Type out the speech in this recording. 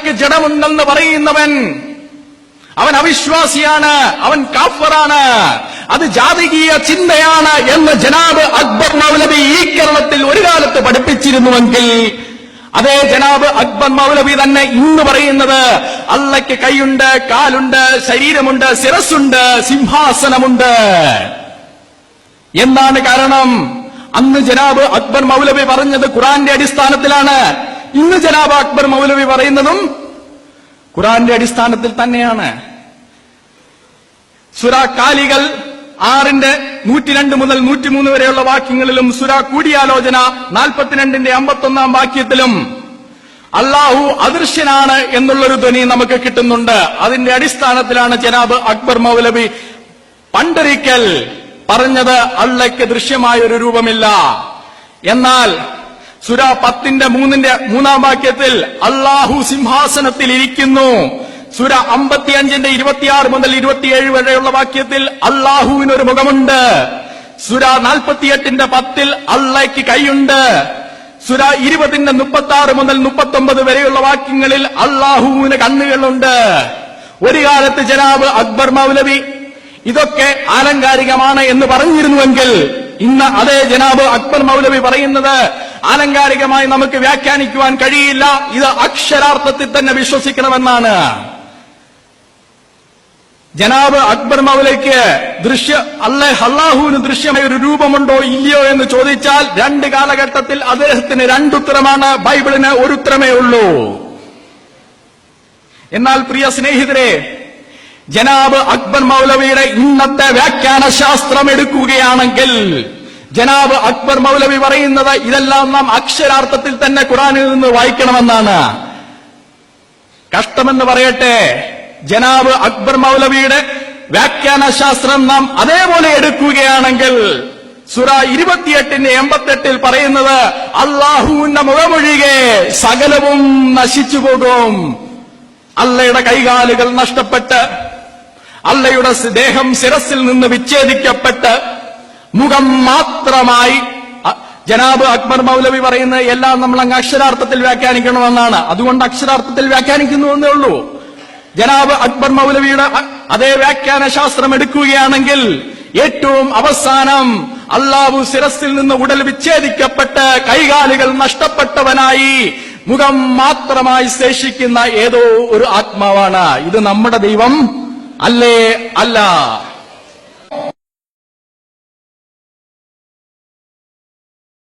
അള്ളയ്ക്ക് ജഡമുണ്ടെന്ന് പറയുന്നവൻ അവൻ അവിശ്വാസിയാണ്, അവൻ കാഫറാണ്, അത് ജാതികീയ ചിന്തയാണ് എന്ന് ജനാബ് അക്ബർ മൗലവി ഈ കേരളത്തിൽ ഒരു കാലത്ത് പഠിപ്പിച്ചിരുന്നുവെങ്കിൽ അതേ ജനാബ് അക്ബർ മൗലവി തന്നെ ഇന്ന് പറയുന്നത് അള്ളയ്ക്ക് കൈയുണ്ട്, കാലുണ്ട്, ശരീരമുണ്ട്, ശിരസ്സുണ്ട്, സിംഹാസനമുണ്ട് എന്നാണ്. കാരണം അന്ന് ജനാബ് അക്ബർ മൗലവി പറഞ്ഞത് ഖുർആന്റെ അടിസ്ഥാനത്തിലാണ്. ഇന്ന് ജനാബ് അക്ബർ മൗലവി പറയുന്നതും ഖുർആന്റെ അടിസ്ഥാനത്തിൽ തന്നെയാണ്. സൂറ കാലികൾ 6:102 മുതൽ 103 വരെയുള്ള വാക്യങ്ങളിലും സൂറ കൂടിയാലോചന 42 51 വാക്യത്തിലും അള്ളാഹു അദൃശ്യനാണ് എന്നുള്ളൊരു ധ്വനി നമുക്ക് കിട്ടുന്നുണ്ട്. അതിന്റെ അടിസ്ഥാനത്തിലാണ് ജനാബ് അക്ബർ മൗലവി പണ്ടൊരിക്കൽ പറഞ്ഞത് അള്ളയ്ക്ക് ദൃശ്യമായ ഒരു രൂപമില്ല. എന്നാൽ സൂറ 10:3 വാക്യത്തിൽ അള്ളാഹു സിംഹാസനത്തിൽ ഇരിക്കുന്നു. സൂറ 55 26 മുതൽ 27 വരെയുള്ള വാക്യത്തിൽ അള്ളാഹുവിനൊരു മുഖമുണ്ട്. സൂറ 48 10 അള്ളയ്ക്ക് കൈയുണ്ട്. സൂറ 20 36 മുതൽ 39 വരെയുള്ള വാക്യങ്ങളിൽ അള്ളാഹുവിന് കണ്ണുകളുണ്ട്. ഒരു കാലത്ത് ജനാബ് അക്ബർ മൗലവി ഇതൊക്കെ ആലങ്കാരികമാണ് എന്ന് പറഞ്ഞിരുന്നുവെങ്കിൽ ഇന്ന് അതേ ജനാബ് അക്ബർ മൗലവി പറയുന്നത് ആലങ്കാരികമായി നമുക്ക് വ്യാഖ്യാനിക്കുവാൻ കഴിയില്ല, ഇത് അക്ഷരാർത്ഥത്തിൽ തന്നെ വിശ്വസിക്കണമെന്നാണ്. ജനാബ് അക്ബർ മൗലയ്ക്ക് അള്ളാഹുവിന് ദൃശ്യമായ ഒരു രൂപമുണ്ടോ ഇല്ലയോ എന്ന് ചോദിച്ചാൽ 2 കാലഘട്ടത്തിൽ അദ്ദേഹത്തിന് 2 ഉത്തരമാണ്, ബൈബിളിന് ഒരു ഉത്തരമേ ഉള്ളൂ. എന്നാൽ പ്രിയ സ്നേഹിതരെ, ജനാബ് അക്ബർ മൗലവിയുടെ ഇന്നത്തെ വ്യാഖ്യാന ശാസ്ത്രം എടുക്കുകയാണെങ്കിൽ ജനാബ് അക്ബർ മൗലവി പറയുന്നത് ഇതെല്ലാം നാം അക്ഷരാർത്ഥത്തിൽ തന്നെ ഖുർആനിൽ നിന്ന് വായിക്കണമെന്നാണ്. കഷ്ടമെന്ന് പറയട്ടെ, ജനാബ് അക്ബർ മൗലവിയുടെ വ്യാഖ്യാന ശാസ്ത്രം നാം അതേപോലെ എടുക്കുകയാണെങ്കിൽ സൂറ 28:88 പറയുന്നത് അള്ളാഹുവിന്റെ മുഖമൊഴികെ സകലവും നശിച്ചു പോകും. അള്ളയുടെ കൈകാലുകൾ നഷ്ടപ്പെട്ട് അള്ളയുടെ ദേഹം ശിരസിൽ നിന്ന് വിച്ഛേദിക്കപ്പെട്ട് മുഖം മാത്രമായി ജനാബ് അക്ബർ മൗലവി പറയുന്നത് എല്ലാം നമ്മൾ അങ്ങ് അക്ഷരാർത്ഥത്തിൽ വ്യാഖ്യാനിക്കണമെന്നാണ്. അതുകൊണ്ട് അക്ഷരാർത്ഥത്തിൽ വ്യാഖ്യാനിക്കുന്നുവെന്നേ ഉള്ളൂ. ജനാബ് അക്ബർ മൗലവിയുടെ അതേ വ്യാഖ്യാന ശാസ്ത്രം എടുക്കുകയാണെങ്കിൽ ഏറ്റവും അവസാനം അള്ളാഹു ശിരസിൽ നിന്ന് ഉടൽ വിച്ഛേദിക്കപ്പെട്ട് കൈകാലുകൾ നഷ്ടപ്പെട്ടവനായി മുഖം മാത്രമായി ശേഷിക്കുന്ന ഏതോ ഒരു ആത്മാവാണ്. ഇത് നമ്മുടെ ദൈവം അല്ലേ? അല്ല.